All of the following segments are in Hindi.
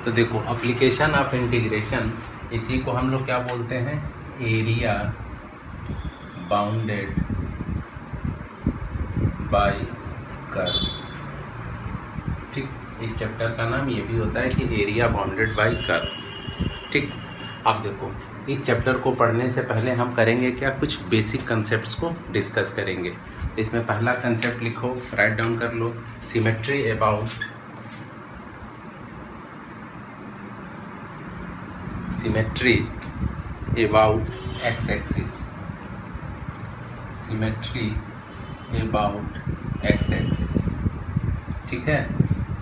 तो देखो एप्लीकेशन ऑफ इंटीग्रेशन, इसी को हम लोग क्या बोलते हैं, एरिया बाउंडेड बाय कर्व। ठीक, इस चैप्टर का नाम ये भी होता है कि एरिया बाउंडेड बाय कर्व। ठीक, अब देखो इस चैप्टर को पढ़ने से पहले हम करेंगे क्या, कुछ बेसिक कंसेप्ट्स को डिस्कस करेंगे। इसमें पहला कंसेप्ट लिखो, राइट डाउन कर लो, symmetry about X axis, symmetry about X axis. ठीक है,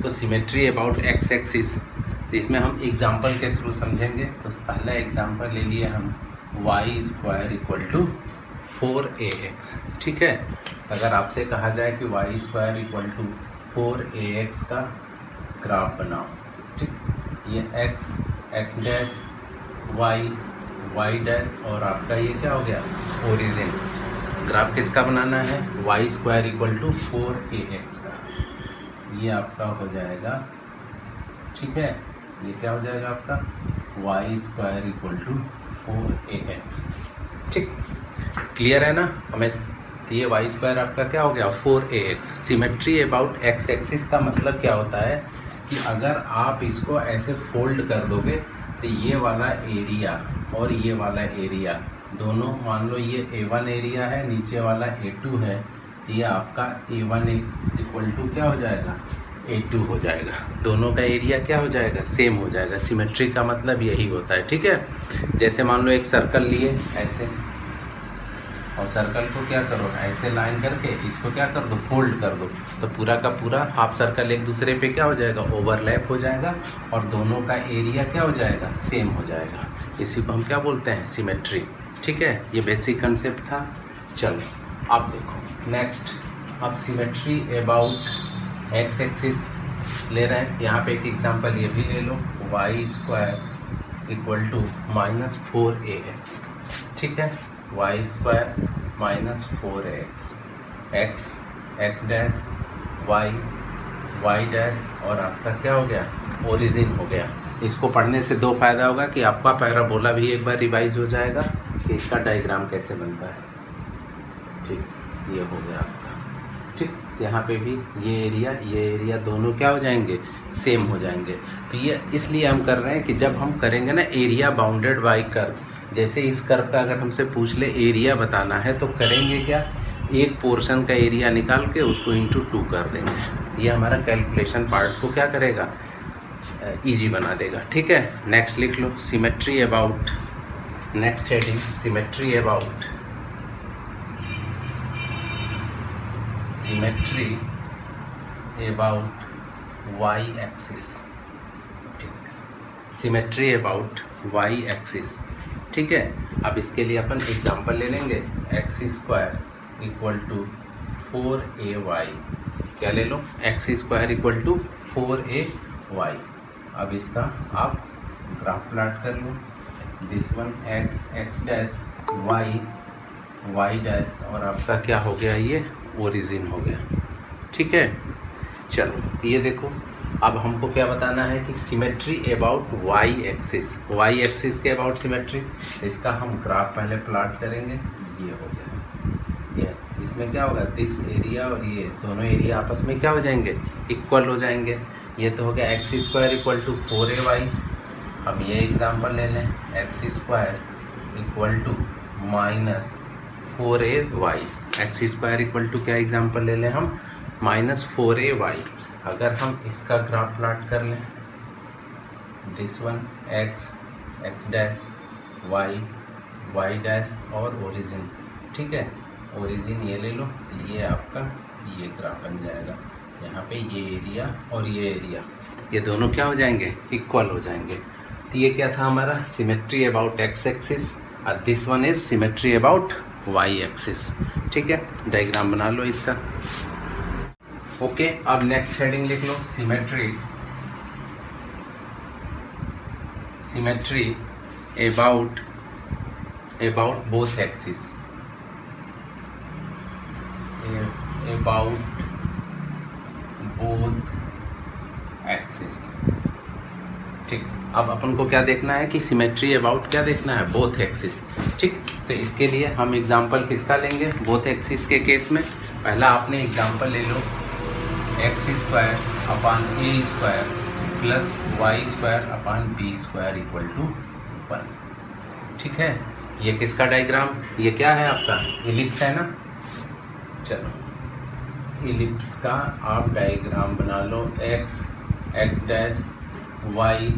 तो सिमेट्री अबाउट एक्स एक्सिस, तो इसमें हम एग्जाम्पल के थ्रू समझेंगे। तो पहला एग्जाम्पल ले लिए हम, Y square equal to 4ax। ठीक है, तो अगर आपसे कहा जाए कि Y square equal to 4ax का ग्राफ बनाओ। ठीक, ये x डैश y डैश और आपका ये क्या हो गया, ओरिजिन। ग्राफ किसका बनाना है, Y square equal to 4ax का, ये आपका हो जाएगा। ठीक है, ये क्या हो जाएगा आपका, Y square equal to 4ax। ठीक, क्लियर है ना हमें। तो ये वाई स्क्वायर आपका क्या हो गया, 4ax। Symmetry about X axis का मतलब क्या होता है कि अगर आप इसको ऐसे फोल्ड कर दोगे तो ये वाला एरिया और ये वाला एरिया दोनों, मान लो ये A1 एरिया है, नीचे वाला A2 है, तो ये आपका A1 इक्वल टू क्या हो जाएगा, A2 हो जाएगा। दोनों का एरिया क्या हो जाएगा, सेम हो जाएगा। सिमेट्री का मतलब यही होता है। ठीक है, जैसे मान लो एक सर्कल लिए ऐसे, और सर्कल को क्या करो, ऐसे लाइन करके इसको क्या कर दो, फोल्ड कर दो, तो पूरा का पूरा हाफ सर्कल एक दूसरे पे क्या हो जाएगा, ओवरलैप हो जाएगा, और दोनों का एरिया क्या हो जाएगा, सेम हो जाएगा। इसी को हम क्या बोलते हैं, सिमेट्री। ठीक है, ये बेसिक कंसेप्ट था। चलो अब देखो नेक्स्ट, अब सिमेट्री अबाउट एक्स एक्सिस ले रहे हैं। यहाँ पे एक एग्जांपल ये भी ले लो, Y square equal to -4ax। ठीक है, Y square -4ax, X dash Y dash और आपका क्या हो गया, ओरिजिन हो गया। इसको पढ़ने से दो फायदा होगा कि आपका पैराबोला भी एक बार रिवाइज हो जाएगा कि इसका डायग्राम कैसे बनता है। ठीक, ये हो गया आपका। ठीक, यहाँ पे भी ये एरिया दोनों क्या हो जाएंगे, सेम हो जाएंगे। तो ये इसलिए हम कर रहे हैं कि जब हम करेंगे ना एरिया बाउंडेड बाय कर्व, जैसे इस कर्व का अगर हमसे पूछ ले एरिया बताना है तो करेंगे क्या, एक पोर्शन का एरिया निकाल के उसको इंटू 2 कर देंगे। ये हमारा कैलकुलेशन पार्ट को क्या करेगा, इजी बना देगा। ठीक है, नेक्स्ट लिख लो, symmetry about, next heading symmetry about Y axis. ठीक, सिमेट्री अबाउट वाई एक्सिस। ठीक है, अब इसके लिए अपन एग्जांपल ले लेंगे, x square equal to 4ay। क्या ले लो, X square equal to 4ay। अब इसका आप ग्राफ प्लॉट कर लो, this one X dash Y dash और आपका क्या हो गया, ये ओरिजिन हो गया। ठीक है, चलो तो ये देखो, अब हमको क्या बताना है कि सिमेट्री अबाउट वाई एक्सिस के अबाउट सिमेट्री। इसका हम ग्राफ पहले प्लॉट करेंगे। ये हो गया, ये इसमें क्या होगा, दिस एरिया और ये दोनों एरिया आपस में क्या हो जाएंगे, इक्वल हो जाएंगे। ये तो हो गया x square equal to 4ay। अब ये एग्जांपल ले लें, X square equal to -4ay। X square equal to क्या एग्जांपल ले लें हम, -4ay। अगर हम इसका ग्राफ प्लॉट कर लें, this one X dash Y dash और ओरिजिन। ठीक है, ओरिजिन ये ले लो, ये आपका ये ग्राफ बन जाएगा। यहाँ पे ये एरिया और ये एरिया ये दोनों क्या हो जाएंगे, इक्वल हो जाएंगे। तो ये क्या था हमारा, सिमेट्री अबाउट एक्स एक्सिस, और this one is symmetry about Y axis. ठीक है, डायग्राम बना लो इसका। ओके, अब नेक्स्ट हेडिंग लिख लो, symmetry about both axis, both axis। ठीक। अब अपन को क्या देखना है कि सिमेट्री अबाउट क्या देखना है, बोथ एक्सिस। ठीक, तो इसके लिए हम एग्जांपल किसका लेंगे, बोथ एक्सिस के केस में। पहला आपने एग्जांपल ले लो X square upon A square plus Y square upon B square equal to 1। ठीक है, ये किसका डायग्राम, ये क्या है आपका इलिप्स है ना। चलो इलिप्स का आप डायग्राम बना लो, X X dash Y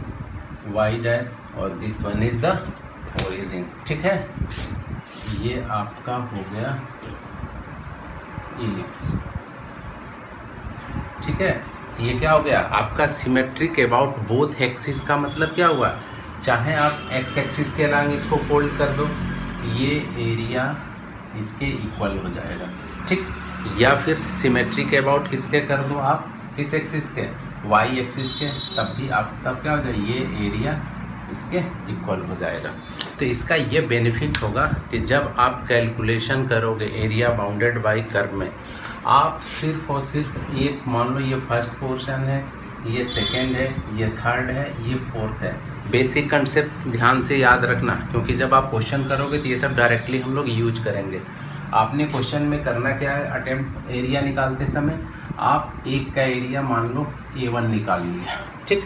Y dash और this one is the origin. ठीक है, ये आपका हो गया इलिप्स। ठीक है, ये क्या हो गया आपका सिमेट्रिक अबाउट बोथ एक्सिस का मतलब क्या हुआ, चाहे आप एक्स एक्सिस के अलॉन्ग इसको फोल्ड कर दो, ये एरिया इसके इक्वल हो जाएगा। ठीक, या फिर सिमेट्रिक अबाउट किसके कर दो आप, किस एक्सिस के, वाई एक्सिस के, तब क्या हो जाए, ये एरिया इसके इक्वल हो जाएगा। तो इसका ये बेनिफिट होगा कि जब आप कैलकुलेशन करोगे एरिया बाउंडेड बाय कर्व में, आप सिर्फ और सिर्फ एक, मान लो ये फर्स्ट पोर्शन है, ये सेकेंड है, ये थर्ड है, ये फोर्थ है। बेसिक कंसेप्ट ध्यान से याद रखना, क्योंकि जब आप क्वेश्चन करोगे तो ये सब डायरेक्टली हम लोग यूज करेंगे। आपने क्वेश्चन में करना क्या है, अटेम्प्ट एरिया निकालते समय आप एक का एरिया मान लो A1 निकाल लिया। ठीक,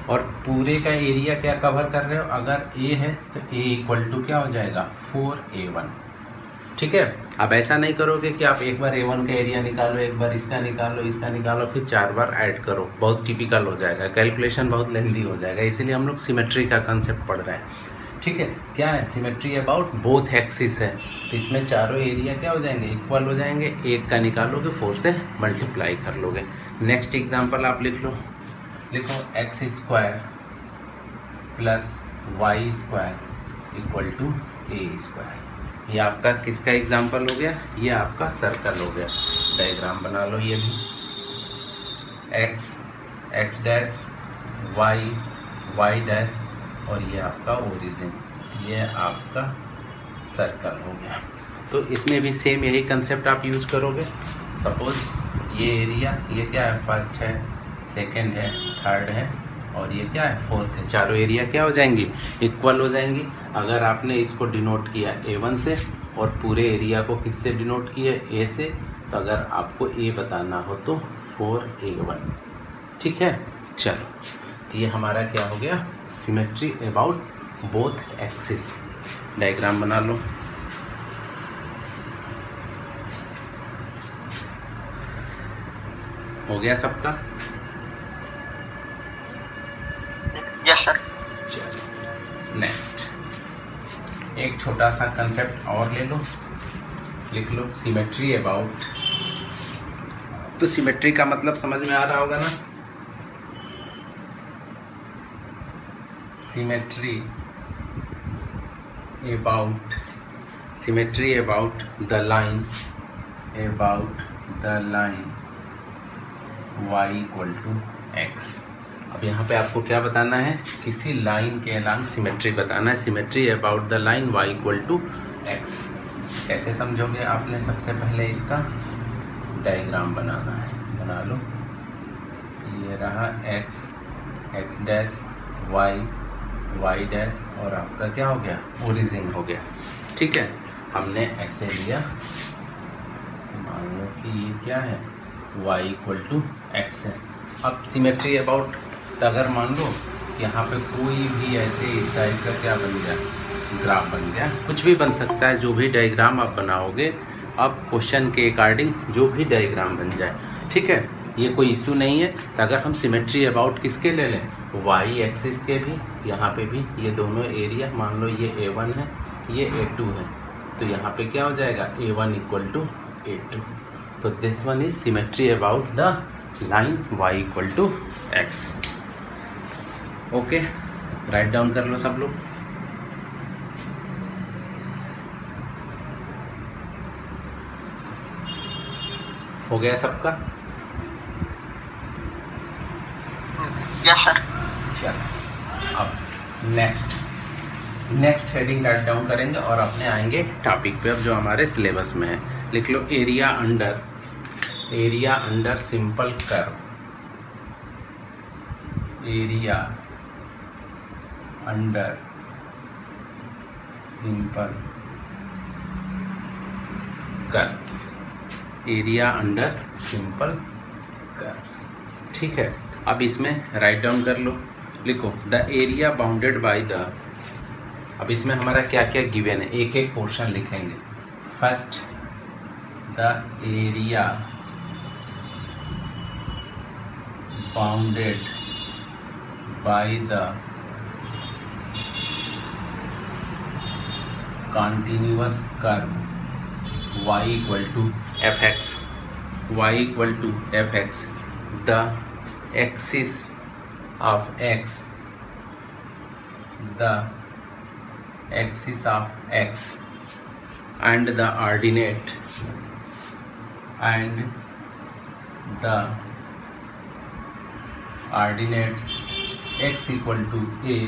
और पूरे का एरिया क्या कवर कर रहे हो, अगर A है तो A इक्वल टू क्या हो जाएगा 4A1। ठीक है, अब ऐसा नहीं करोगे कि आप एक बार A1 का एरिया निकालो, एक बार इसका निकालो, इसका निकालो, फिर 4 बार ऐड करो, बहुत टिपिकल हो जाएगा, कैलकुलेशन बहुत लेंदी हो जाएगा। इसीलिए हम लोग सिमेट्री का कंसेप्ट पढ़ रहे हैं। ठीक है, क्या है सिमेट्री अबाउट बोथ एक्सिस है, तो इसमें चारों एरिया क्या हो जाएंगे, इक्वल हो जाएंगे। एक का निकालोगे 4 से मल्टीप्लाई कर लोगे। नेक्स्ट एग्जांपल आप लिख लो, लिखो X square plus Y square equal to A square. ये आपका किसका एग्जांपल हो गया, ये आपका सर्कल हो गया। डायग्राम बना लो, ये भी X X dash Y Y dash और ये आपका ओरिजिन, ये आपका सर्कल हो गया। तो इसमें भी सेम यही कंसेप्ट आप यूज करोगे। सपोज ये एरिया, ये क्या है, फर्स्ट है, सेकंड है, थर्ड है और ये क्या है, फोर्थ है। चारों एरिया क्या हो जाएंगी, इक्वल हो जाएंगी। अगर आपने इसको डिनोट किया A1 से और पूरे एरिया को किससे डिनोट किया, A से, तो अगर आपको A बताना हो तो 4A1। ठीक है, चलो ये हमारा क्या हो गया, symmetry about both axis. Diagram बना लो, हो गया सबका। Yes sir. नेक्स्ट एक छोटा सा कंसेप्ट और ले लो, लिख लो सिमेट्री अबाउट। तो सिमेट्री का मतलब समझ में आ रहा होगा ना, symmetry about the line y equal to x। अब यहाँ पे आपको क्या बताना है, किसी लाइन के अलॉन्ग सिमेट्री बताना है। Symmetry about the line y equal to x। कैसे समझोगे आपने, सबसे पहले इसका डायग्राम बनाना है, बना लो। ये रहा x x dash y dash और आपका क्या हो गया, ओरिजिन हो गया। ठीक है, हमने ऐसे लिया, मान लो कि ये क्या है, y इक्वल टू x है। अब सिमेट्री अबाउट, तो अगर मान लो यहाँ पे कोई भी ऐसे इस टाइप का क्या बन गया, ग्राफ बन गया, कुछ भी बन सकता है, जो भी डायग्राम आप बनाओगे, अब क्वेश्चन के अकॉर्डिंग जो भी डायग्राम बन जाए। ठीक है, ये कोई इशू नहीं है। तो अगर हम सिमेट्री अबाउट किसके ले लें, वाई एक्सिस के भी, यहाँ पे भी, ये दोनों एरिया, मान लो ये A1 है, ये A2 है, तो यहाँ पे क्या हो जाएगा, A1 इक्वल टू A2। तो this one is symmetry about the line y equal to x। Okay, right down कर लो सब लोग। हो गया सबका। Yes sir. चलो अब नेक्स्ट हेडिंग राइट डाउन करेंगे और अपने आएंगे टॉपिक पे, अब जो हमारे सिलेबस में है। लिख लो area under simple curve, area under simple curve, area under simple curves. ठीक है, अब इसमें राइट डाउन कर लो, लिखो the area bounded by the. अब इसमें हमारा क्या क्या गिवन है, एक एक पोर्शन लिखेंगे। First, the area bounded by the continuous curve y equal to fx, y equal to fx, the axis of x, the axis of x and the ordinate and the ordinates x equal to a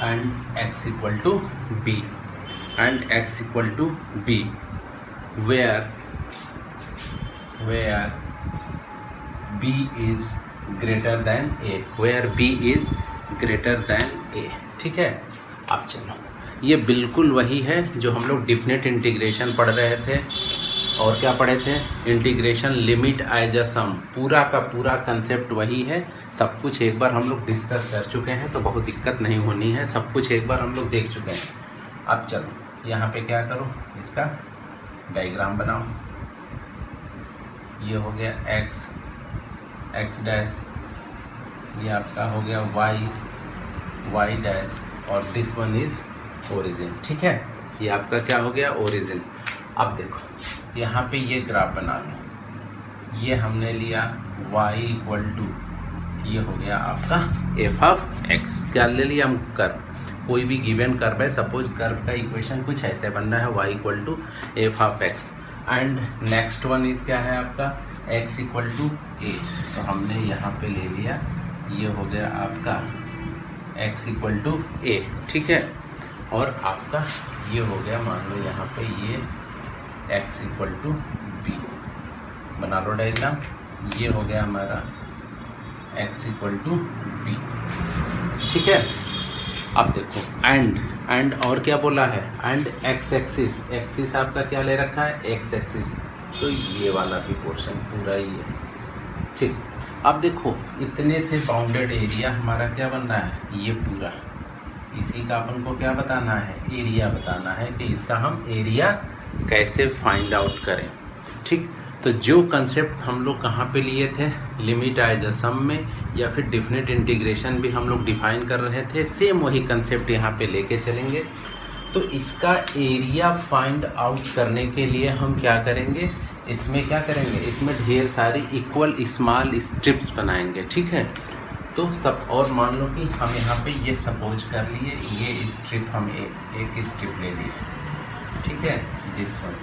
and x equal to b and x equal to b, where b is greater than a, where b is greater than a। ठीक है, अब चलो, ये बिल्कुल वही है जो हम लोग डिफिनेट इंटीग्रेशन पढ़ रहे थे। और क्या पढ़े थे, इंटीग्रेशन लिमिट एज अ सम, पूरा का पूरा कंसेप्ट वही है। सब कुछ एक बार हम लोग डिस्कस कर चुके हैं, तो बहुत दिक्कत नहीं होनी है, सब कुछ एक बार हम लोग देख चुके हैं। अब चलो यहाँ पे क्या करो, इसका डायग्राम बनाओ। ये हो गया x डैश, ये आपका हो गया y डैश, और दिस वन इज ओरिजिन। ठीक है, ये आपका क्या हो गया, ओरिजिन। अब देखो यहाँ पे ये ग्राफ बना लो, ये हमने लिया y इक्वल टू, ये हो गया आपका एफ ऑफ एक्स। क्या ले लिया हम, कर्व, कोई भी गिवन कर्व है, सपोज कर्व का इक्वेशन कुछ ऐसे बनना है, y equal to F of X, and next one is क्या है आपका, x इक्वल टू ए। तो हमने यहाँ पे ले लिया, ये हो गया आपका x इक्वल टू ए। ठीक है, और आपका ये हो गया, मान लो यहाँ पे ये x इक्वल टू बी, बना लो डायग्राम। ये हो गया हमारा x इक्वल टू बी। ठीक है, अब देखो एंड और क्या बोला है, एंड x एक्सिस आपका क्या ले रखा है, x एक्सिस, तो ये वाला भी पोर्शन पूरा ही है। ठीक, अब देखो इतने से बाउंडेड एरिया हमारा क्या बन रहा है, ये पूरा, इसी का अपन को क्या बताना है, एरिया बताना है कि इसका हम एरिया कैसे फाइंड आउट करें। ठीक, तो जो कंसेप्ट हम लोग कहाँ पे लिए थे, लिमिट एज अ सम में, या फिर डिफिनेट इंटीग्रेशन भी हम लोग डिफाइन कर रहे थे, सेम वही कंसेप्ट यहाँ पे लेके चलेंगे। तो इसका एरिया फाइंड आउट करने के लिए हम क्या करेंगे, इसमें क्या करेंगे, इसमें ढेर सारी इक्वल स्मॉल स्ट्रिप्स बनाएंगे। ठीक है, तो सब, और मान लो कि हम यहाँ पे ये सपोज कर लिए, ये स्ट्रिप हम एक स्ट्रिप ले लिए। ठीक है, दिस वन।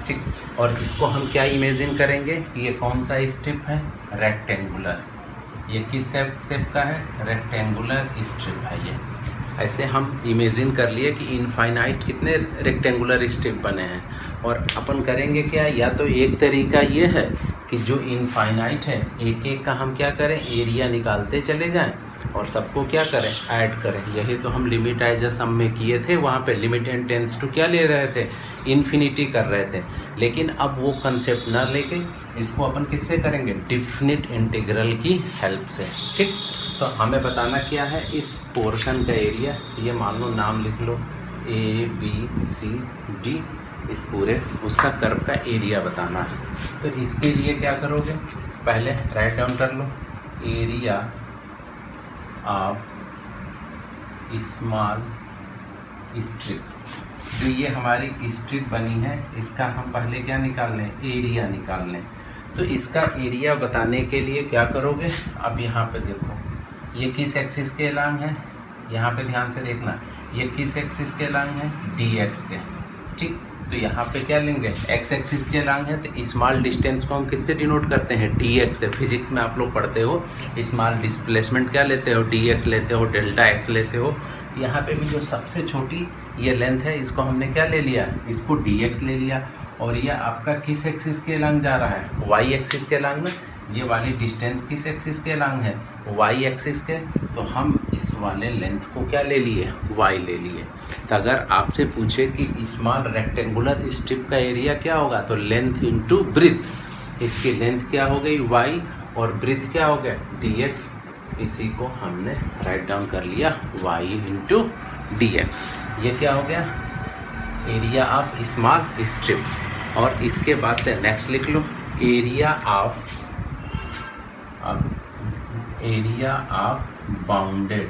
ठीक, और इसको हम क्या इमेजिन करेंगे कि ये कौन सा स्ट्रिप है, रेक्टेंगुलर। ये किस शेप का है, रेक्टेंगुलर स्ट्रिप है ये। ऐसे हम इमेजिन कर लिए कि इनफाइनाइट कितने रेक्टेंगुलर स्ट्रिप बने हैं, और अपन करेंगे क्या, या तो एक तरीका ये है कि जो इनफाइनाइट है एक एक का हम क्या करें, एरिया निकालते चले जाएं और सबको क्या करें, ऐड करें। यही तो हम लिमिट एज अ सम में किए थे, वहाँ पे लिमिट एंड टेंस टू क्या ले रहे थे, इन्फिनिटी कर रहे थे। लेकिन अब वो कंसेप्ट ना लेके इसको अपन किससे करेंगे, डिफिनिट इंटीग्रल की हेल्प से। ठीक, तो हमें बताना क्या है, इस पोर्शन का एरिया, ये मान लो नाम लिख लो ABCD, इस पूरे उसका कर्व का एरिया बताना है। तो इसके लिए क्या करोगे, पहले राइट डाउन कर लो, एरिया ऑफ स्मॉल स्ट्रिप। जो ये हमारी स्ट्रिप बनी है, इसका हम पहले क्या निकाल लें, एरिया निकाल लें। तो इसका एरिया बताने के लिए क्या करोगे, अब यहाँ पे देखो ये किस एक्सिस के लॉन्ग है, यहाँ पे ध्यान से देखना, ये किस एक्सिस के लॉन्ग है, DX के। ठीक, तो यहाँ पे क्या लेंगे, x एक्सिस के लॉन्ग है, तो स्मॉल डिस्टेंस को हम किससे डिनोट करते हैं, dx से। फिजिक्स में आप लोग पढ़ते हो, स्मॉल डिस्प्लेसमेंट क्या लेते हो, dx लेते हो, डेल्टा x लेते हो। यहाँ पे भी जो सबसे छोटी ये लेंथ है, इसको हमने क्या ले लिया, इसको dx ले लिया। और ये आपका किस एक्सिस के लॉन्ग जा रहा है, y एक्सिस के लॉन्ग में, ये वाली डिस्टेंस किस एक्सिस के अलॉन्ग है, वाई एक्सिस के, तो हम इस वाले लेंथ को क्या ले लिए, वाई ले लिए। तो अगर आपसे पूछे कि स्मॉल रेक्टेंगुलर स्ट्रिप का एरिया क्या होगा, तो लेंथ इंटू ब्रीथ, इसकी लेंथ क्या हो गई वाई और ब्रीथ क्या हो गया dx, इसी को हमने राइट डाउन कर लिया y इंटू dx। ये क्या हो गया एरिया ऑफ स्मॉल स्ट्रिप्स। और इसके बाद से नेक्स्ट लिख लो एरिया ऑफ बाउंडेड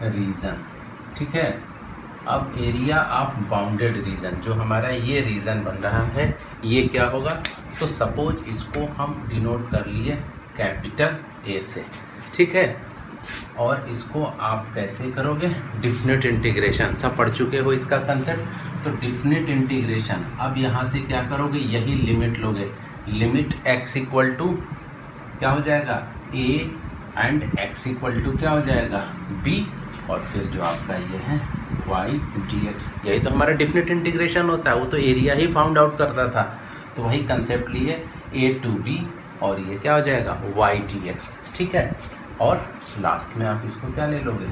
रीजन। ठीक है, अब एरिया ऑफ बाउंडेड रीजन, जो हमारा ये रीजन बन रहा है, ये क्या होगा, तो सपोज इसको हम डिनोट कर लिए कैपिटल ए से। ठीक है, और इसको आप कैसे करोगे, डिफिनिट इंटीग्रेशन, सब पढ़ चुके हो इसका कंसेप्ट। तो डिफिनिट इंटीग्रेशन, अब यहाँ से क्या करोगे, यही लिमिट लोगे, लिमिट x इक्वल टू क्या हो जाएगा a and x equal to क्या हो जाएगा b, और फिर जो आपका ये है y dx, यही तो हमारा डिफिनिट इंटीग्रेशन होता है। वो तो एरिया ही फाउंड आउट करता था, तो वही कंसेप्ट लिए a टू b, और ये क्या हो जाएगा y dx। ठीक है, और लास्ट में आप इसको क्या ले लोगे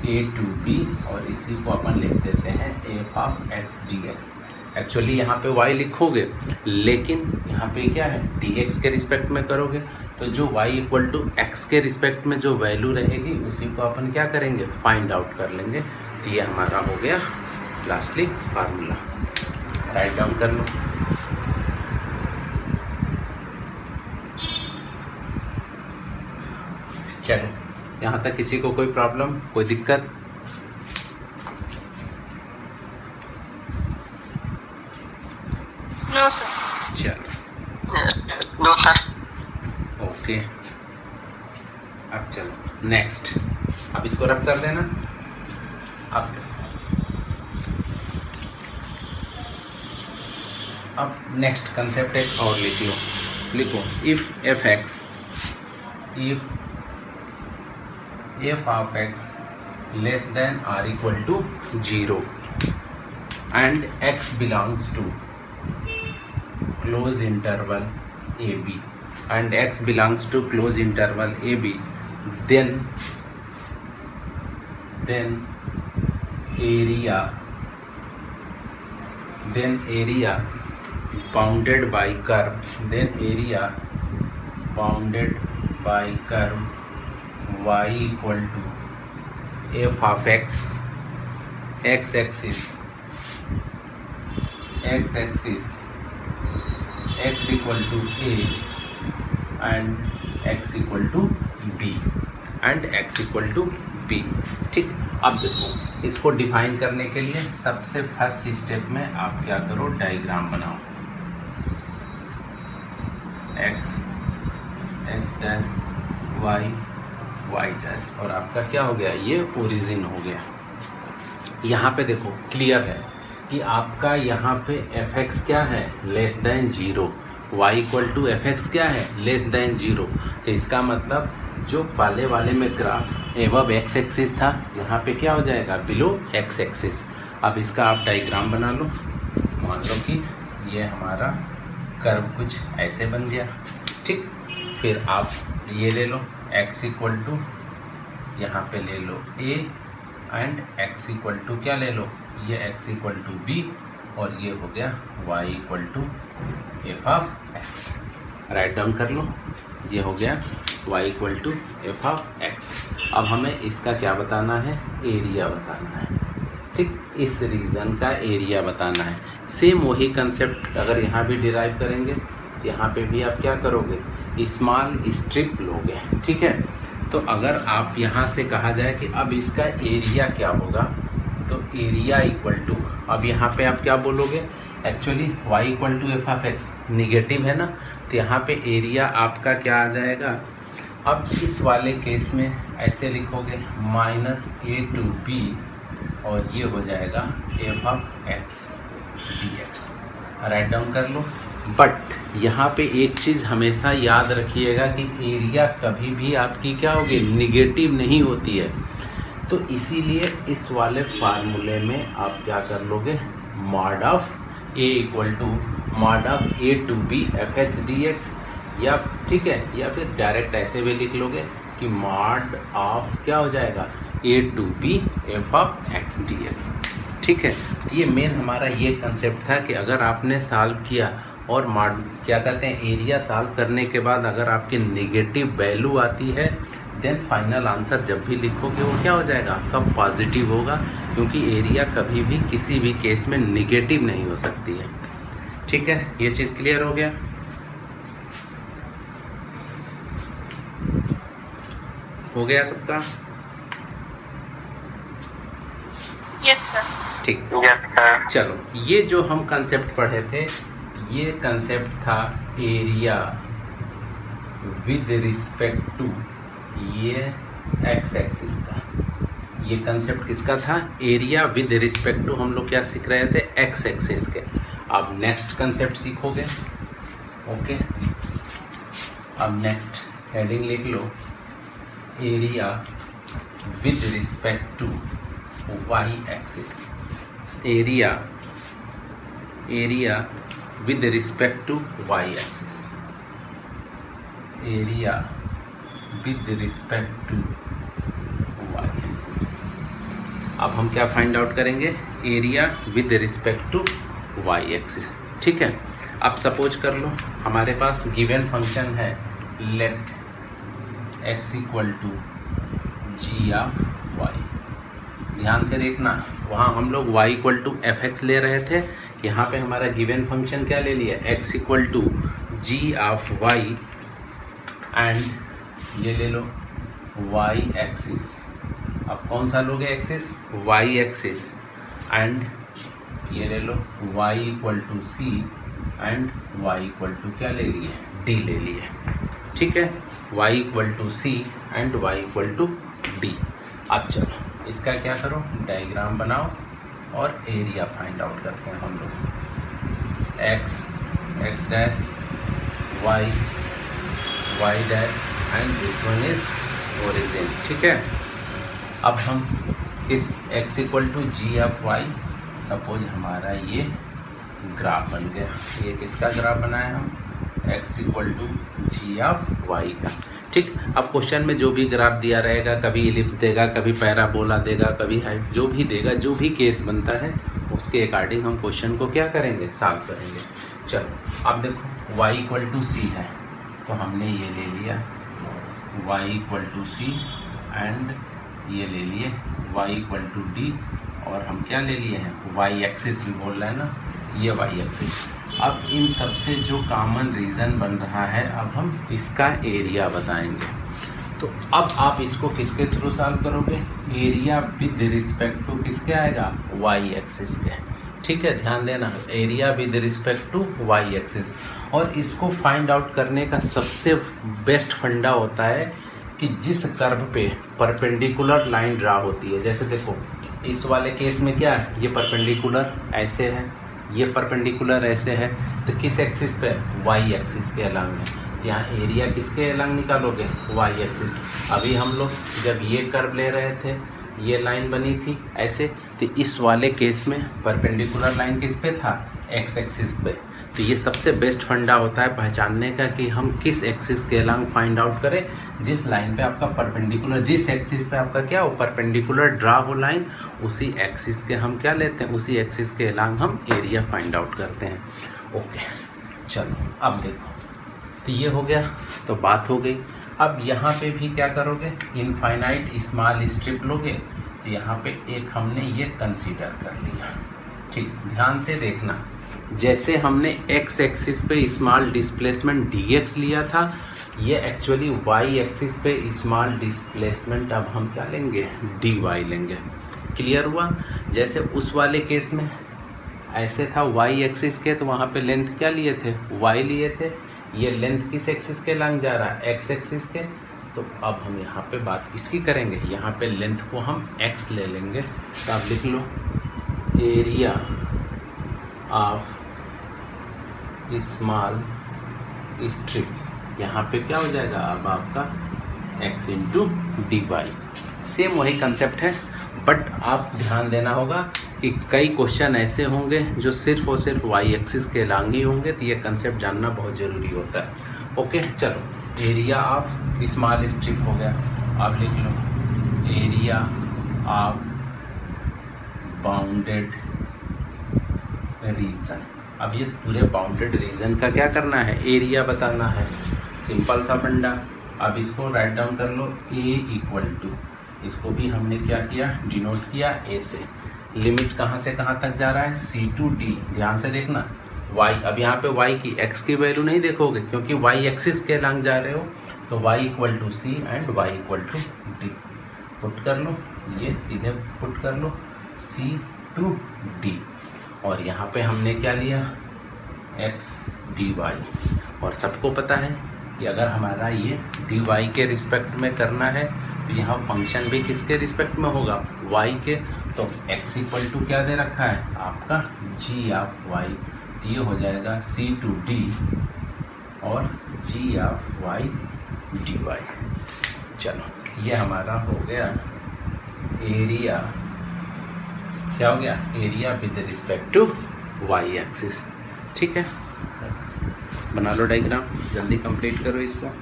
a टू b, और इसी को अपन लिख देते हैं f of x dx। Actually यहाँ पे y लिखोगे, लेकिन यहाँ पे क्या है dx के रिस्पेक्ट में करोगे, तो जो y इक्वल टू x के रिस्पेक्ट में जो वैल्यू रहेगी उसी को अपन क्या करेंगे फाइंड आउट कर लेंगे। तो ये हमारा हो गया लास्टली फार्मूला, राइट डाउन कर लो। चलो, यहाँ तक किसी को कोई प्रॉब्लम, कोई दिक्कत? No sir. चलो नो सर। ओके, अब चलो नेक्स्ट, अब इसको रब कर देना। अब नेक्स्ट कंसेप्ट एक और लिख लो, लिखो if F X, F of X less than or equal to 0 and X belongs to close interval AB and x belongs to close interval AB, then area bounded by curve, y equal to f of x, x axis x equal to a and x equal to b and x equal to b। ठीक, अब देखो इसको डिफाइन करने के लिए सबसे फर्स्ट स्टेप में आप क्या करो, डायग्राम बनाओ, x डैश y डैश, और आपका क्या हो गया, ये ओरिजिन हो गया। यहाँ पे देखो क्लियर है कि आपका यहाँ पे fx क्या है less than 0, y equal to fx क्या है लेस देन 0। तो इसका मतलब जो पहले वाले में ग्राफ एबव x एक्सिस था, यहाँ पे क्या हो जाएगा बिलो x एक्सिस। अब इसका आप डायग्राम बना लो, मान लो कि ये हमारा कर्व कुछ ऐसे बन गया। ठीक, फिर आप ये ले लो x इक्वल टू यहाँ पे ले लो a and x equal to क्या ले लो, ये x इक्वल टू b, और ये हो गया y equal to F of x। Right down कर लो, ये हो गया y equal to F of x। अब हमें इसका क्या बताना है, एरिया बताना है। ठीक, इस रीजन का एरिया बताना है। सेम वही कंसेप्ट अगर यहाँ भी डिराइव करेंगे, यहाँ पे भी आप क्या करोगे, स्मॉल स्ट्रिप लोगे। ठीक है, तो अगर आप यहाँ से कहा जाए कि अब इसका एरिया क्या होगा, तो एरिया इक्वल टू, अब यहाँ पे आप क्या बोलोगे, actually y equal to F of X negative है ना, तो यहाँ पे एरिया आपका क्या आ जाएगा। अब इस वाले केस में ऐसे लिखोगे माइनस a टू b, और ये हो जाएगा F of X D x. Right down कर लो। बट यहाँ पे एक चीज़ हमेशा याद रखिएगा कि एरिया कभी भी आपकी क्या होगी, निगेटिव नहीं होती है। तो इसीलिए इस वाले फार्मूले में आप क्या कर लोगे, mod of a equal to mod of a to b F X D X, या ठीक है, या फिर डायरेक्ट ऐसे भी लिख लोगे कि मॉड ऑफ क्या हो जाएगा A to B F of X D X. ठीक है, तो ये मेन हमारा ये कंसेप्ट था कि अगर आपने सॉल्व किया और मॉड क्या कहते हैं एरिया सॉल्व करने के बाद अगर आपकी नेगेटिव वैल्यू आती है देन फाइनल आंसर जब भी लिखोगे वो क्या हो जाएगा आपका पॉजिटिव होगा, क्योंकि एरिया कभी भी किसी भी केस में निगेटिव नहीं हो सकती है। ठीक है, ये चीज़ क्लियर हो गया। हो गया सबका? Yes sir. ठीक, यस सर। चलो ये जो हम कंसेप्ट पढ़े थे ये कंसेप्ट था एरिया विद रिस्पेक्ट टू ये एक्स एक्सिस था। ये कंसेप्ट किसका था? एरिया विद रिस्पेक्ट टू हम लोग क्या सीख रहे थे? एक्स एक्सिस के। अब नेक्स्ट कंसेप्ट सीखोगे। ओके, अब नेक्स्ट हेडिंग लिख लो area with respect to Y axis. Area with respect to Y axis. Area with respect to Y axis. अब हम क्या फाइंड आउट करेंगे? Area with respect to Y axis. ठीक है, अब सपोज कर लो हमारे पास गिवन फंक्शन है let x equal to G of Y. ध्यान से देखना, वहाँ हम लोग y equal to F x ले रहे थे, यहाँ पे हमारा गिवन फंक्शन क्या ले लिया? x equal to G of Y and ये ले लो y एक्सिस। अब कौन सा लोगे एक्सिस? y एक्सिस एंड ये ले लो y equal to C and y equal to क्या ले लिए? d ले लिए। ठीक है, y equal to C and y equal to d। अब चलो इसका क्या करो? डायग्राम बनाओ और एरिया फाइंड आउट करते हैं हम लोग। x dash y dash and this one is origin. ठीक है, अब हम इस x equal to G of Y, suppose हमारा ये ग्राफ बन गया। ये किसका ग्राफ बनाया हम? x equal to G of Y का। ठीक, अब क्वेश्चन में जो भी ग्राफ दिया रहेगा, कभी इलिप्स देगा, कभी पैराबोला देगा, कभी हाइट, जो भी देगा, जो भी केस बनता है उसके अकॉर्डिंग हम क्वेश्चन को क्या करेंगे? सॉल्व करेंगे। चलो अब देखो y इक्वल टू सी है तो हमने ये ले लिया y equal to C and ये ले लिए y इक्वल टू डी, और हम क्या ले लिए हैं? y एक्सिस भी बोल रहे हैं ना, ये y एक्सिस। अब इन सबसे जो कॉमन रीज़न बन रहा है अब हम इसका एरिया बताएंगे। तो अब आप इसको किसके थ्रू सॉल्व करोगे? एरिया विद रिस्पेक्ट टू किसके आएगा? y एक्सिस के। ठीक है, ध्यान देना, area with respect to y axis. और इसको फाइंड आउट करने का सबसे बेस्ट फंडा होता है कि जिस कर्व पे परपेंडिकुलर लाइन ड्रा होती है, जैसे देखो इस वाले केस में क्या है? ये परपेंडिकुलर ऐसे है, ये परपेंडिकुलर ऐसे है, तो किस एक्सिस पे? वाई एक्सिस के अलॉन्ग है। तो यहाँ एरिया किसके अलॉन्ग निकालोगे? Y axis. अभी हम लोग जब ये कर्व ले रहे थे ये लाइन बनी थी ऐसे, तो इस वाले केस में परपेंडिकुलर लाइन किस पे था? एक्स एक्सिस पे। तो ये सबसे बेस्ट फंडा होता है पहचानने का कि हम किस एक्सिस के अलॉन्ग फाइंड आउट करें। जिस लाइन पे आपका परपेंडिकुलर, जिस एक्सिस पे आपका क्या हो परपेंडिकुलर ड्रा हो लाइन, उसी एक्सिस के हम क्या लेते हैं? उसी एक्सिस के अलॉन्ग हम एरिया फाइंड आउट करते हैं। ओके, चलो अब देखो, तो ये हो गया, तो बात हो गई। अब यहाँ पे भी क्या करोगे? इनफाइनाइट स्मॉल स्ट्रिप लोगे, तो यहाँ पे एक हमने ये कंसीडर कर लिया। ठीक, ध्यान से देखना, जैसे हमने एक्स एक्सिस पे स्मॉल डिस्प्लेसमेंट dx लिया था, ये एक्चुअली वाई एक्सिस पे स्मॉल डिस्प्लेसमेंट अब हम क्या लेंगे? dy लेंगे। क्लियर हुआ? जैसे उस वाले केस में ऐसे था वाई एक्सिस के, तो वहाँ पे लेंथ क्या लिए थे? y लिए थे। ये लेंथ किस एक्सिस के लंग जा रहा है? x एक्सिस के। तो अब हम यहाँ पे बात किसकी करेंगे? यहाँ पे लेंथ को हम x ले लेंगे। तो आप लिख लो एरिया ऑफ स्मॉल स्ट्रिप। यहाँ पे क्या हो जाएगा अब आपका? x into D Y. Same वही कंसेप्ट है, बट आप ध्यान देना होगा कि कई क्वेश्चन ऐसे होंगे जो सिर्फ और सिर्फ y एक्सिस के अलॉन्ग ही होंगे, तो ये कंसेप्ट जानना बहुत ज़रूरी होता है। ओके चलो, एरिया ऑफ स्मॉल स्ट्रिप हो गया, आप लिख लो एरिया ऑफ बाउंडेड रीजन। अब इस पूरे बाउंडेड रीजन का क्या करना है, एरिया बताना है, सिंपल सा फंडा। अब इसको राइट डाउन कर लो, ए इक्वल टू, इसको भी हमने क्या किया, डिनोट किया ए से। लिमिट कहाँ से कहाँ तक जा रहा है, सी टू डी, ध्यान से देखना। वाई, अब यहाँ पे वाई की, एक्स की वैल्यू नहीं देखोगे क्योंकि वाई एक्सिस के लंग जा रहे हो, तो Y equal to C and Y equal to D. Put कर लो, ये सीधे पुट कर लो, सी टू डी। और यहाँ पे हमने क्या लिया, एक्स डी वाई। और सबको पता है कि अगर हमारा ये डी वाई के रिस्पेक्ट में करना है तो यहाँ फंक्शन भी किसके रिस्पेक्ट में होगा, वाई के। तो एक्स इक्वल टू क्या दे रखा है आपका, जी ऑफ वाई, तो ये हो जाएगा सी टू डी और G of Y D Y. चलो ये हमारा हो गया एरिया, क्या हो गया, area with respect to Y axis. ठीक है, बना लो डायग्राम, जल्दी कंप्लीट करो इसको।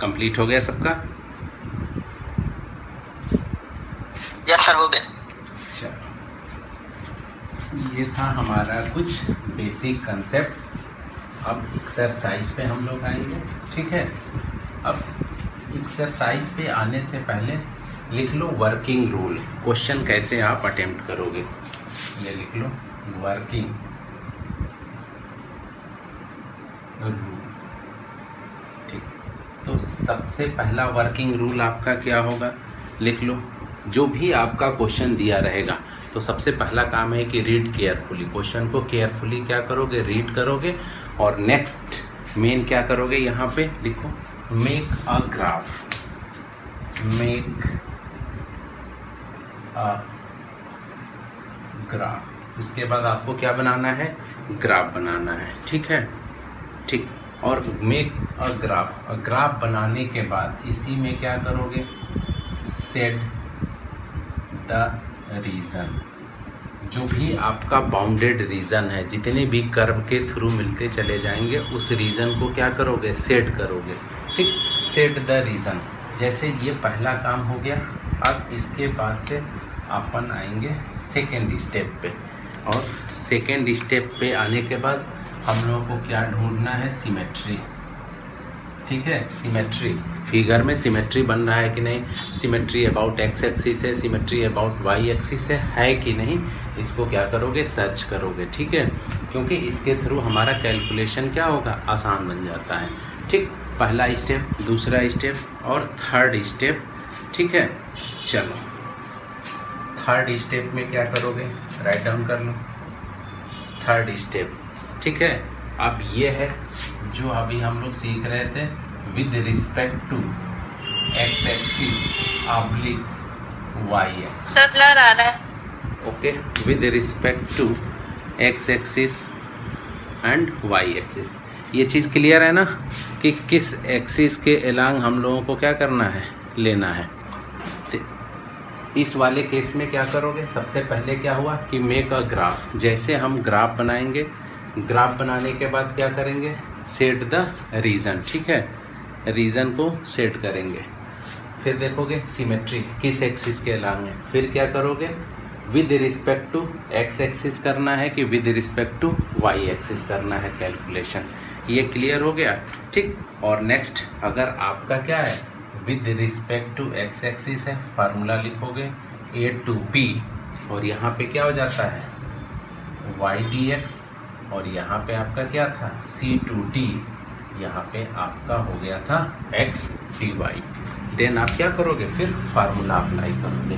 कंप्लीट हो गया सबका, हो गया। चलो ये था हमारा कुछ बेसिक कंसेप्ट्स। अब एक्सरसाइज पे हम लोग आएंगे। ठीक है, अब एक्सरसाइज पे आने से पहले लिख लो वर्किंग रूल, क्वेश्चन कैसे आप अटेम्प्ट करोगे, ये लिख लो वर्किंग रूल। ठीक, तो सबसे पहला वर्किंग रूल आपका क्या होगा, लिख लो। जो भी आपका क्वेश्चन दिया रहेगा तो सबसे पहला काम है कि रीड केयरफुली, क्वेश्चन को केयरफुली क्या करोगे, रीड करोगे। और नेक्स्ट मेन क्या करोगे, यहाँ पे लिखो make a graph, make a graph. इसके बाद आपको क्या बनाना है, ग्राफ बनाना है। ठीक है, ठीक, और मेक अ ग्राफ, ग्राफ बनाने के बाद इसी में क्या करोगे, सेट द रीजन। जो भी आपका बाउंडेड रीजन है, जितने भी कर्व के थ्रू मिलते चले जाएंगे, उस रीजन को क्या करोगे, सेट करोगे। ठीक, सेट द रीजन। जैसे ये पहला काम हो गया, अब इसके बाद से अपन आएंगे सेकेंड स्टेप पे। और सेकेंड स्टेप पे आने के बाद हम लोगों को क्या ढूंढना है, सिमेट्री। ठीक है, सिमेट्री, फिगर में सिमेट्री बन रहा है कि नहीं, सिमेट्री अबाउट एक्स एक्सिस है, सिमेट्री अबाउट वाई एक्सिस है कि नहीं, इसको क्या करोगे, सर्च करोगे। ठीक है, क्योंकि इसके थ्रू हमारा कैलकुलेशन क्या होगा, आसान बन जाता है। ठीक, पहला स्टेप, दूसरा स्टेप और थर्ड स्टेप। ठीक है, चलो थर्ड स्टेप में क्या करोगे, राइट डाउन कर लो थर्ड स्टेप। ठीक है, अब ये है जो अभी हम लोग सीख रहे थे, with respect to X axis oblique Y axis. Sir blur आ रहा है। Okay, with respect to X axis and Y axis. ये चीज़ क्लियर है ना कि किस एक्सिस के एलांग हम लोगों को क्या करना है, लेना है। तो इस वाले केस में क्या करोगे, सबसे पहले क्या हुआ कि मेक अ ग्राफ। जैसे हम ग्राफ बनाएंगे, ग्राफ बनाने के बाद क्या करेंगे, सेट द रीजन। ठीक है, रीजन को सेट करेंगे। फिर देखोगे सिमेट्री किस एक्सिस के अलांग है, फिर क्या करोगे, with respect to X axis करना है कि with respect to Y axis करना है कैलकुलेशन। ये क्लियर हो गया। ठीक, और नेक्स्ट अगर आपका क्या है, with respect to X axis है, फार्मूला लिखोगे ए टू बी, और यहाँ पे क्या हो जाता है, वाई डी एक्स, और यहाँ पे आपका क्या था, सी टू डी, यहाँ पे आपका हो गया था एक्स डी वाई। देन आप क्या करोगे, फिर फार्मूला अप्लाई करोगे।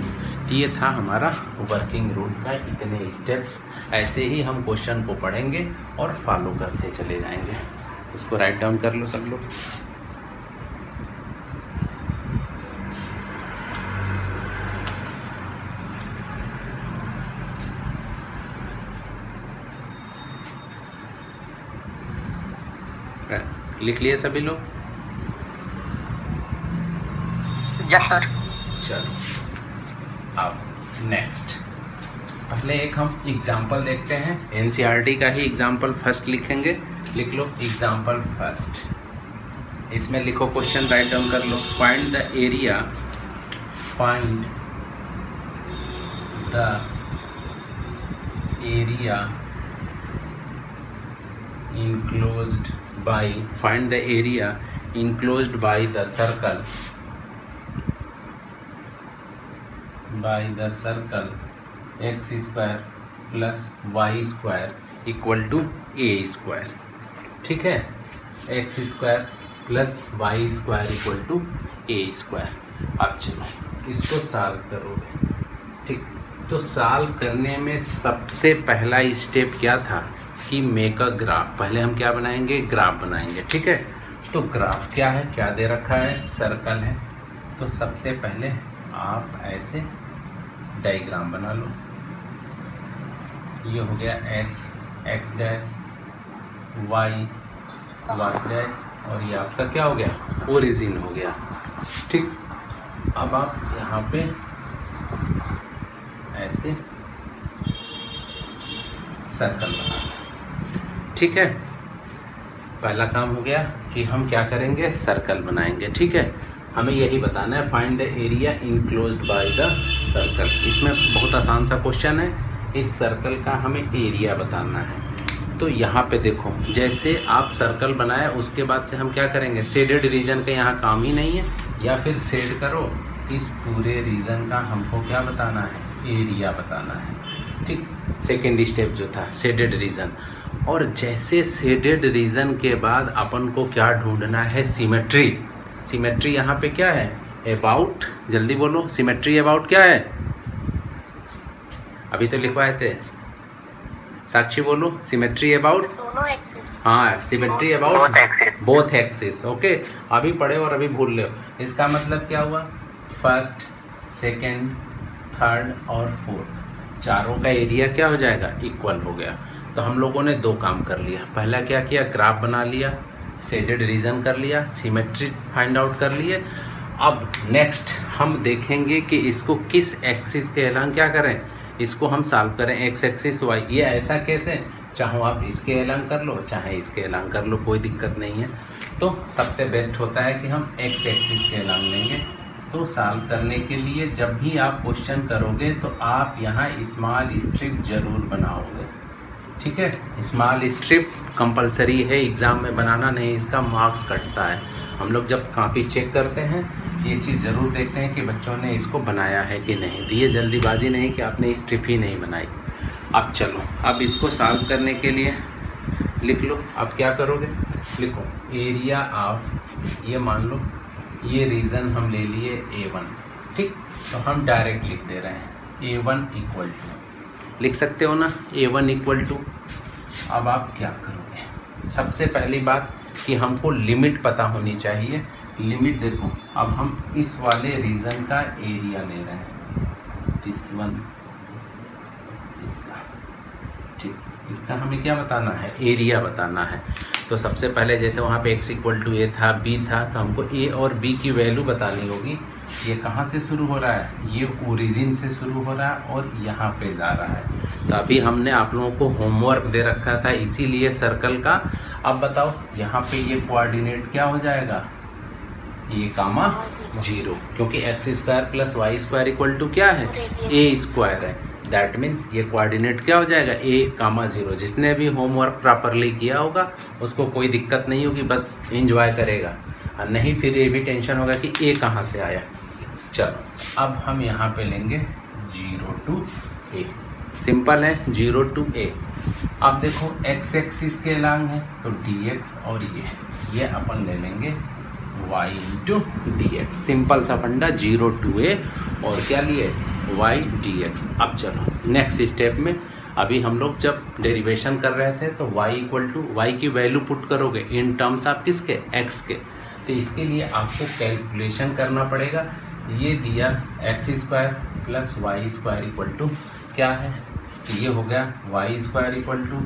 तो ये था हमारा वर्किंग रूल का इतने स्टेप्स। ऐसे ही हम क्वेश्चन को पढ़ेंगे और फॉलो करते चले जाएंगे। इसको राइट डाउन कर लो सब लोग। लिख लिए सभी लोग? Yes sir. चलो अब नेक्स्ट, पहले एक हम एग्जाम्पल देखते हैं। एनसीईआरटी का ही एग्जाम्पल फर्स्ट लिखेंगे। लिख लो एग्जाम्पल फर्स्ट। इसमें लिखो क्वेश्चन राइट डाउन कर लो। Find the area, find the area enclosed by, find the area enclosed by the circle, by the circle x square plus y square equal to a square। ठीक है, x square plus y square equal to a square। अब चलो इसको सॉल्व करोगे। ठीक, तो सॉल्व करने में सबसे पहला स्टेप क्या था कि मेक अ ग्राफ। पहले हम क्या बनाएंगे? ग्राफ बनाएंगे। ठीक है, तो ग्राफ क्या है, क्या दे रखा है? सर्कल है। तो सबसे पहले आप ऐसे डायग्राम बना लो। ये हो गया x, x dash, y, y dash, और ये आपका क्या हो गया? ओरिजिन हो गया। ठीक, अब आप यहाँ पे ऐसे सर्कल बना लो। ठीक है, पहला काम हो गया कि हम क्या करेंगे? सर्कल बनाएंगे। ठीक है, हमें यही बताना है, find the area enclosed by the circle. इसमें बहुत आसान सा क्वेश्चन है, इस सर्कल का हमें एरिया बताना है। तो यहाँ पे देखो, जैसे आप सर्कल बनाए उसके बाद से हम क्या करेंगे? शेडेड रीजन का यहाँ काम ही नहीं है, या फिर शेड करो। इस पूरे रीजन का हमको क्या बताना है? एरिया बताना है। ठीक, सेकेंड स्टेप जो था शेडेड रीजन। और जैसे शेडेड रीजन के बाद अपन को क्या ढूंढना है? सिमेट्री। सिमेट्री यहाँ पे क्या है? अबाउट। जल्दी बोलो, सिमेट्री अबाउट क्या है? अभी तो लिखवाए थे, साक्षी बोलो, सिमेट्री अबाउट। हाँ, symmetry about both axis. Okay, अभी पढ़े और अभी भूल ले। इसका मतलब क्या हुआ? फर्स्ट, सेकेंड, थर्ड और फोर्थ चारों का एरिया क्या हो जाएगा? इक्वल हो गया। तो हम लोगों ने दो काम कर लिया। पहला क्या किया? ग्राफ बना लिया, शेडेड रीजन कर लिया, सिमेट्री फाइंड आउट कर लिए। अब नेक्स्ट हम देखेंगे कि इसको किस एक्सिस के एलॉन्ग क्या करें, इसको हम सॉल्व करें। एक्स एक्सिस वाई, ये ऐसा कैसे? चाहो आप इसके एलॉन्ग कर लो, चाहे इसके एलॉन्ग कर लो, कोई दिक्कत नहीं है। तो सबसे बेस्ट होता है कि हम एक्स एक्सिस के एलॉन्ग लेंगे। तो सॉल्व करने के लिए जब भी आप क्वेश्चन करोगे तो आप यहाँ स्मॉल स्ट्रिप जरूर बनाओगे। ठीक है, स्मॉल स्ट्रिप कंपलसरी है एग्ज़ाम में बनाना, नहीं इसका मार्क्स कटता है। हम लोग जब कॉपी चेक करते हैं ये चीज़ ज़रूर देखते हैं कि बच्चों ने इसको बनाया है कि नहीं। तो ये जल्दीबाजी नहीं कि आपने स्ट्रिप ही नहीं बनाई। अब चलो, अब इसको सॉल्व करने के लिए लिख लो। अब क्या करोगे? लिखो एरिया ऑफ, ये मान लो ये रीज़न हम ले लिए A1। ठीक, तो हम डायरेक्ट लिख दे रहे हैं A1 इक्वल टू, लिख सकते हो ना, A1 इक्वल टू। अब आप क्या करोगे? सबसे पहली बात कि हमको लिमिट पता होनी चाहिए। लिमिट देखो, अब हम इस वाले रीजन का एरिया ले रहे हैं, दिस वन, इसका। ठीक, इसका हमें क्या बताना है? एरिया बताना है। तो सबसे पहले जैसे वहाँ पे x इक्वल टू a था, b था, तो हमको a और b की वैल्यू बतानी होगी। ये कहाँ से शुरू हो रहा है? ये ओरिजिन से शुरू हो रहा है और यहाँ पे जा रहा है। तो अभी हमने आप लोगों को होमवर्क दे रखा था इसीलिए सर्कल का। अब बताओ यहाँ पे ये कोऑर्डिनेट क्या हो जाएगा? ये कामा 0, क्योंकि X square plus Y square equal to क्या है? ए स्क्वायर है। दैट मीन्स ये कोऑर्डिनेट क्या हो जाएगा? a, 0। जिसने भी होमवर्क प्रॉपरली किया होगा उसको कोई दिक्कत नहीं होगी, बस एंजॉय करेगा, और नहीं फिर ये भी टेंशन होगा कि a कहाँ से आया। चलो अब हम यहाँ पे लेंगे 0 to a, सिंपल है, 0 to a। अब देखो x एक्सिस के लॉन्ग है तो dx, और ये अपन ले लेंगे y इंटू dx। सिंपल सा फंडा, 0 to a और क्या लिए? y dx। अब चलो नेक्स्ट स्टेप में, अभी हम लोग जब डेरिवेशन कर रहे थे तो y इक्वल टू, y की वैल्यू पुट करोगे इन टर्म्स ऑफ किसके? x के। तो इसके लिए आपको कैलकुलेशन करना पड़ेगा। ये दिया X square plus Y square equal to क्या है? तो ये हो गया Y square equal to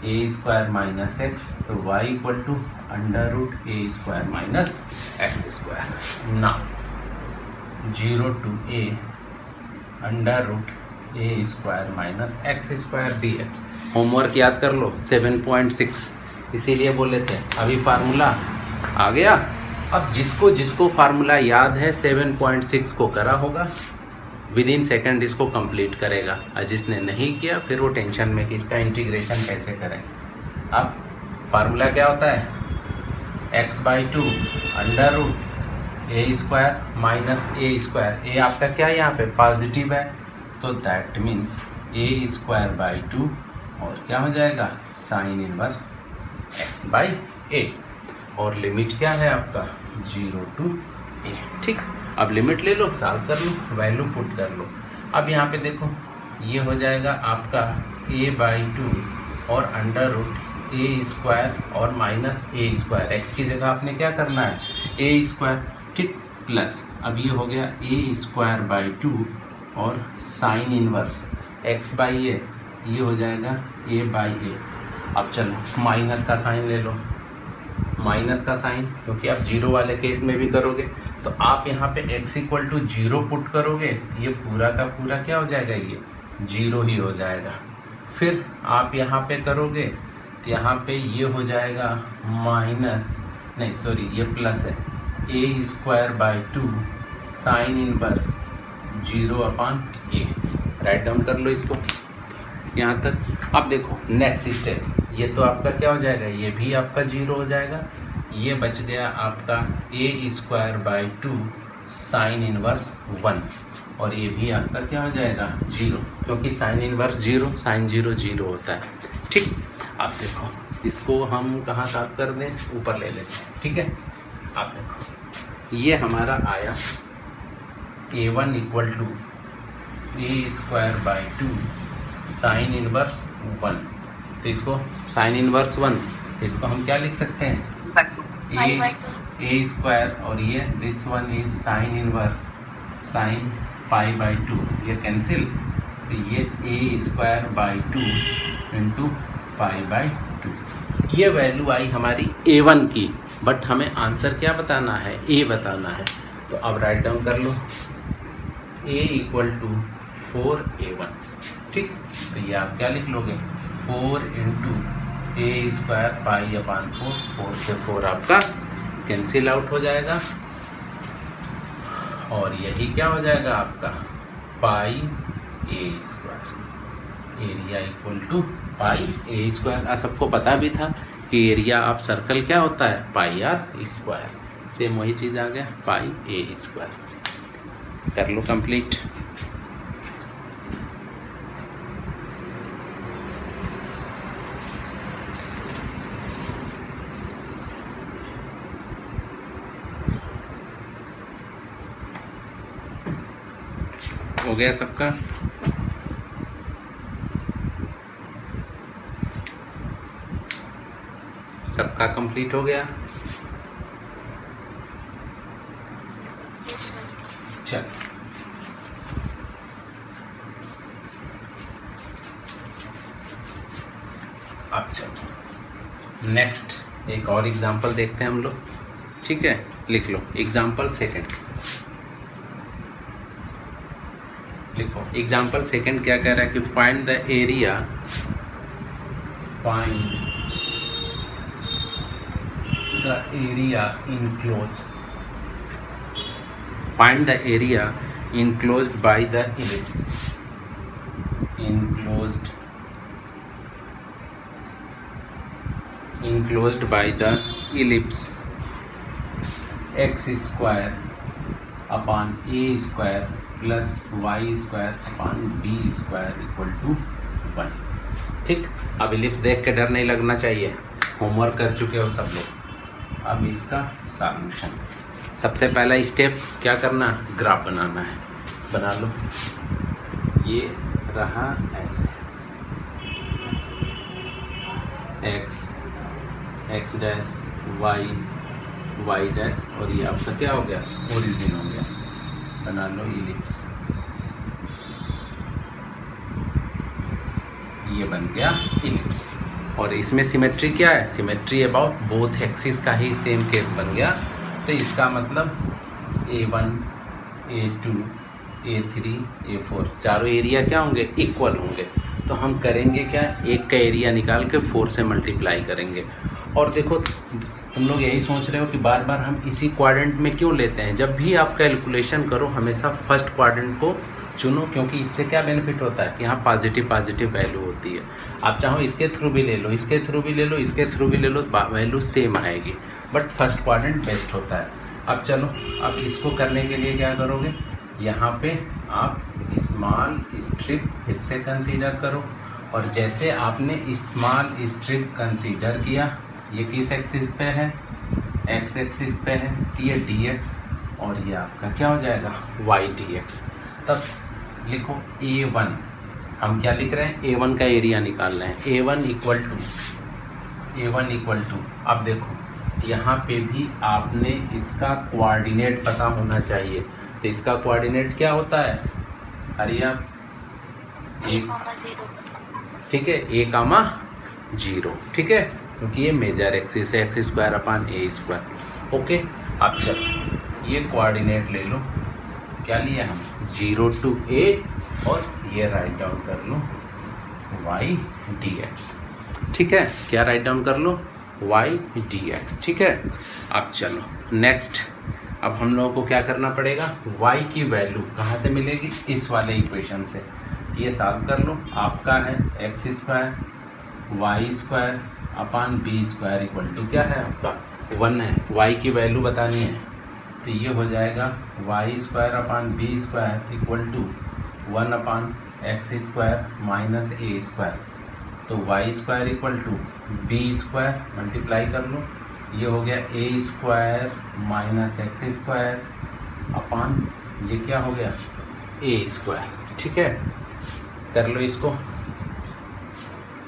A square minus X, तो Y equal to under root A square minus X square. ना 0 to a under root A square minus X square D X. Homework याद कर लो 7.6, इसीलिए बोले थे अभी फार्मूला आ गया। अब जिसको जिसको फार्मूला याद है 7.6 को करा होगा विद इन सेकेंड इसको कंप्लीट करेगा, और जिसने नहीं किया फिर वो टेंशन में कि इसका इंटीग्रेशन कैसे करें। अब फार्मूला क्या होता है, x/2 under root A square minus A square. ए आपका क्या है यहाँ पे पॉजिटिव है, तो that means A square by 2 और क्या हो जाएगा साइन इनवर्स x/a। और लिमिट क्या है आपका 0 to a। ठीक, अब लिमिट ले लो, सॉल्व कर लो, वैल्यू पुट कर लो। अब यहाँ पे देखो ये हो जाएगा आपका a/2 और अंडर रूट ए स्क्वायर और माइनस ए स्क्वायर। एक्स की जगह आपने क्या करना है ए स्क्वायर, ठीक, प्लस अब ये हो गया ए स्क्वायर बाई 2 और साइन इनवर्स x/a, ये हो जाएगा a/a। अब चलो माइनस का साइन ले लो, माइनस का साइन, क्योंकि आप जीरो वाले केस में भी करोगे तो आप यहाँ पे x इक्वल टू 0 पुट करोगे, ये पूरा का पूरा क्या हो जाएगा, ये 0 ही हो जाएगा। फिर आप यहाँ पे करोगे तो यहाँ पे ये हो जाएगा माइनस, नहीं सॉरी ये प्लस है, A square by 2 sine inverse 0/a। Write down कर लो इसको यहाँ तक। अब देखो नेक्स्ट स्टेप, ये तो आपका क्या हो जाएगा, ये भी आपका 0 हो जाएगा। ये बच गया आपका ए स्क्वायर बाई 2 साइन इनवर्स 1, और ये भी आपका क्या हो जाएगा 0, क्योंकि साइन इनवर्स 0 साइन 0 0 होता है। ठीक, आप देखो इसको हम कहाँ साफ कर दें, ऊपर ले लेते हैं। ठीक है, आप देखो ये हमारा आया a1 equal to A square by 2 sine inverse 1। तो इसको साइन इनवर्स 1, इसको हम क्या लिख सकते हैं ए स्क्वायर, और ये this one is sine inverse sine pi by 2, ये कैंसिल, तो ये A square by 2 into pi by 2। ये वैल्यू आई हमारी a1 की, बट हमें आंसर क्या बताना है, a बताना है। तो अब राइट डाउन कर लो a इक्वल टू 4a1। ठीक, तो ये आप क्या लिख लोगे 4 इंटू ए स्क्वायर पाई अपान 4, 4 से 4 आपका कैंसिल आउट हो जाएगा, और यही क्या हो जाएगा आपका pi A square. Area equal to pi A square. सबको पता भी था कि एरिया ऑफ सर्कल क्या होता है पाई आर स्क्वायर, सेम वही चीज़ आ गया पाई ए स्क्वायर। कर लो कंप्लीट। हो गया सबका, सबका कंप्लीट हो गया। चल अब चलो नेक्स्ट एक और एग्जांपल देखते हैं हम लोग। ठीक है, लिख लो एग्जांपल सेकंड, लिखो एग्जाम्पल सेकंड क्या कह रहा है कि find the area, find the area enclose, find the area enclosed by the ellipse, enclosed by the ellipse X square upon A square plus Y square upon B square equal to 1। ठीक, अब इलिप्स देख के डर नहीं लगना चाहिए, होमवर्क कर चुके हो सब लोग। अब इसका सॉल्यूशन, सबसे पहला स्टेप क्या करना, ग्राफ बनाना है। बना लो, ये रहा ऐसे एक्स डैश वाई डैश, और ये आपका क्या हो गया ओरिजिन हो गया। बना लो इलिप्स, ये बन गया इलिप्स। और इसमें सिमेट्री क्या है, सिमेट्री अबाउट बोथ एक्सिस का ही सेम केस बन गया। तो इसका मतलब A1 A2 A3 A4 चारों एरिया क्या होंगे, इक्वल होंगे। तो हम करेंगे क्या, एक का एरिया निकाल के 4 से मल्टीप्लाई करेंगे। और देखो तुम लोग यही सोच रहे हो कि बार बार हम इसी क्वाड्रेंट में क्यों लेते हैं। जब भी आप कैलकुलेशन करो हमेशा फर्स्ट क्वाड्रेंट को चुनो, क्योंकि इससे क्या बेनिफिट होता है कि यहाँ पॉजिटिव वैल्यू होती है। आप चाहो इसके थ्रू भी ले लो, इसके थ्रू भी ले लो, इसके थ्रू भी ले लो, वैल्यू सेम आएगी, बट फर्स्ट क्वाड्रेंट बेस्ट होता है। अब चलो, अब इसको करने के लिए क्या करोगे, यहाँ पे आप स्मॉल स्ट्रिप फिर से कंसीडर करो। और जैसे आपने स्मॉल स्ट्रिप कंसीडर किया, ये किस एक्सिस पे है, एक्स एक्सिस पे है, तो ये dx और ये आपका क्या हो जाएगा y dx। तब लिखो A1, हम क्या लिख रहे हैं, A1 का एरिया निकाल रहे हैं। A1 इक्वल टू अब देखो यहाँ पे भी आपने इसका कोऑर्डिनेट पता होना चाहिए। तो इसका कोऑर्डिनेट क्या होता है, अरे आप ठीक है, A, 0, ठीक है, क्योंकि ये मेजर एक्सिस है, x² A²। ओके, अब चलो ये कोऑर्डिनेट ले लो, क्या लिया हम 0 to A, और ये राइट डाउन कर लो y dx, ठीक है, क्या राइट डाउन कर लो y dx, ठीक है। अब चलो नेक्स्ट, अब हम लोगों को क्या करना पड़ेगा, y की वैल्यू कहाँ से मिलेगी, इस वाले इक्वेशन से। ये सॉल्व कर लो, आपका है x² y² upon b² equal to क्या है आपका 1 है, y की वैल्यू बतानी है। तो ये हो जाएगा y² upon b² equal to 1 upon x² minus a²। तो y² equal to b² multiply कर लो, ये हो गया a² माइनस x² अपान ये क्या हो गया a², ठीक है। कर लो इसको,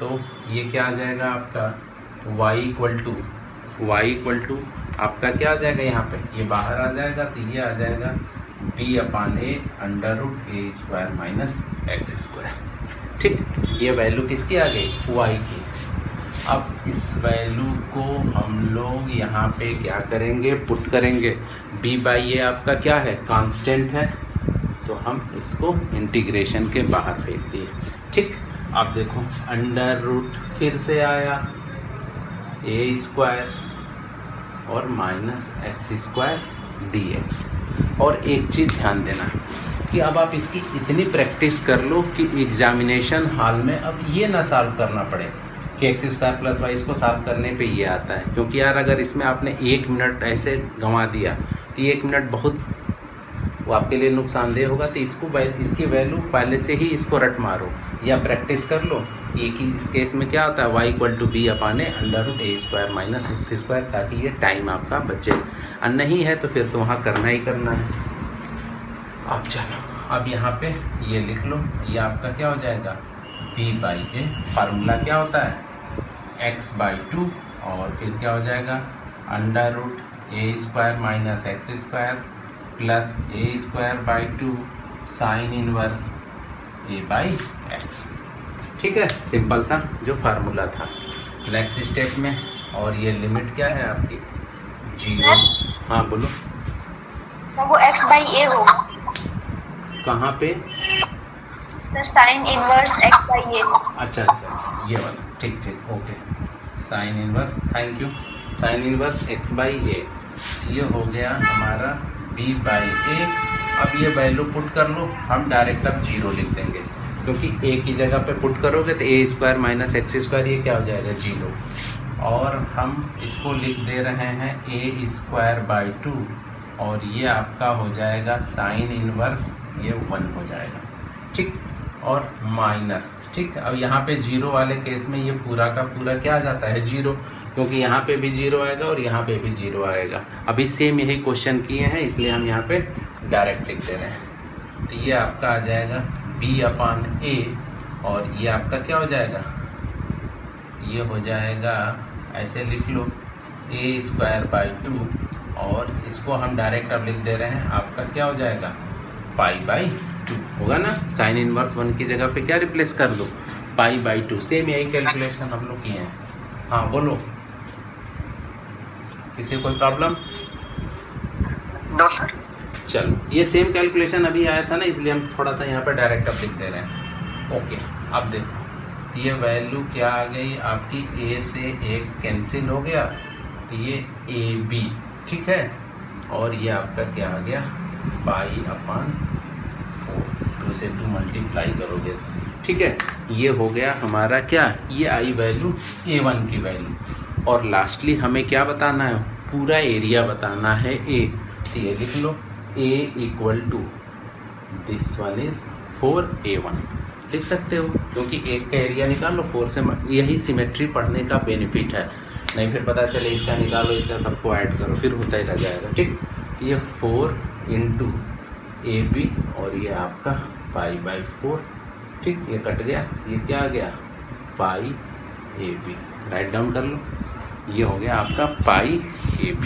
तो ये क्या आ जाएगा आपका y इक्वल टू आपका क्या आ जाएगा, यहाँ पे ये बाहर आ जाएगा, तो ये आ जाएगा b upon a √a² minus x², ठीक। ये वैल्यू किसकी आ गई, y की। अब इस वैल्यू को हम लोग यहाँ पे क्या करेंगे, पुट करेंगे। b/a आपका क्या है, कांस्टेंट है, तो हम इसको इंटीग्रेशन के बाहर फेंक दिए, ठीक। अब देखो √ फिर से आया a² और माइनस x² dx। और एक चीज़ ध्यान देना कि अब आप इसकी इतनी प्रैक्टिस कर लो कि एग्जामिनेशन हॉल में अब ये ना सॉल्व करना पड़े कि x² + y इसको सॉल्व करने पे ये आता है। क्योंकि यार अगर इसमें आपने 1 मिनट ऐसे गंवा दिया तो 1 मिनट बहुत वो आपके लिए नुकसानदेह होगा। तो इसकी वैल्यू पहले से ही इसको रट मारो या प्रैक्टिस कर लो। ये कि इस केस में क्या होता है y = b अपान √a² माइनस x², ताकि ये टाइम आपका बचे। और नहीं है तो फिर तो वहाँ करना ही करना है। अब चलो, अब यहाँ पे ये लिख लो, ये आपका क्या हो जाएगा b/a। फार्मूला क्या होता है x/2 और फिर क्या हो जाएगा √a² minus x² plus a²/2 sine inverse a/x। ठीक है, सिंपल सा जो फार्मूला था। नेक्स्ट स्टेप में, और ये लिमिट क्या है आपकी 0। हाँ बोलो, वो x/a होगा। कहाँ पे, साइन इनवर्स x/a। अच्छा, ये वाला, ठीक, okay. Sine inverse, thank you. Sine inverse x/a, ये हो गया हमारा b/a। अब ये वैल्यू पुट कर लो, हम डायरेक्ट अब 0 लिख देंगे, क्योंकि a की जगह पे पुट करोगे तो a² माइनस x², ये क्या हो जाएगा 0। और हम इसको लिख दे रहे हैं a²/2, और ये आपका हो जाएगा साइन इनवर्स, ये 1 हो जाएगा, ठीक। और माइनस, ठीक। अब यहाँ पे 0 वाले केस में ये पूरा का पूरा क्या आ जाता है 0, क्योंकि यहाँ पे भी 0 आएगा और यहाँ पे भी 0 आएगा। अभी सेम यही क्वेश्चन किए हैं, इसलिए हम यहाँ पे डायरेक्ट लिख दे रहे हैं। तो ये आपका आ जाएगा b/a, और ये आपका क्या हो जाएगा, ये हो जाएगा, ऐसे लिख लो a²/2, और इसको हम डायरेक्ट अब लिख दे रहे हैं, आपका क्या हो जाएगा π/2 होगा ना। साइन इनवर्स 1 की जगह पे क्या रिप्लेस कर दो, π/2। सेम यही कैलकुलेशन हम लोग किए हैं। हाँ बोलो, किसी को कोई प्रॉब्लम? No sir. चलो, ये सेम कैलकुलेशन अभी आया था ना, इसलिए हम थोड़ा सा यहाँ पे डायरेक्ट अब लिख दे रहे हैं। ओके, अब देखो ये वैल्यू क्या आ गई आपकी, a से 1 कैंसिल हो गया, ये AB, ठीक है, और ये आपका क्या आ गया π/4, 2 से 2 मल्टीप्लाई करोगे, ठीक है। ये हो गया हमारा क्या, ये आई वैल्यू A1 की वैल्यू। और लास्टली हमें क्या बताना है, पूरा एरिया बताना है A। तो ये लिख लो A = this one is 4A1 लिख सकते हो, क्योंकि एक का एरिया निकालो 4 से, यही सिमेट्री पढ़ने का बेनिफिट है। नहीं फिर पता चले इसका निकालो, इसका सबको ऐड करो, फिर होता ही रह जाएगा, ठीक। तो ये 4 × AB और ये आपका π/4, ठीक, ये कट गया, ये क्या आ गया πAB, राइट डाउन कर लो, ये हो गया आपका πAB।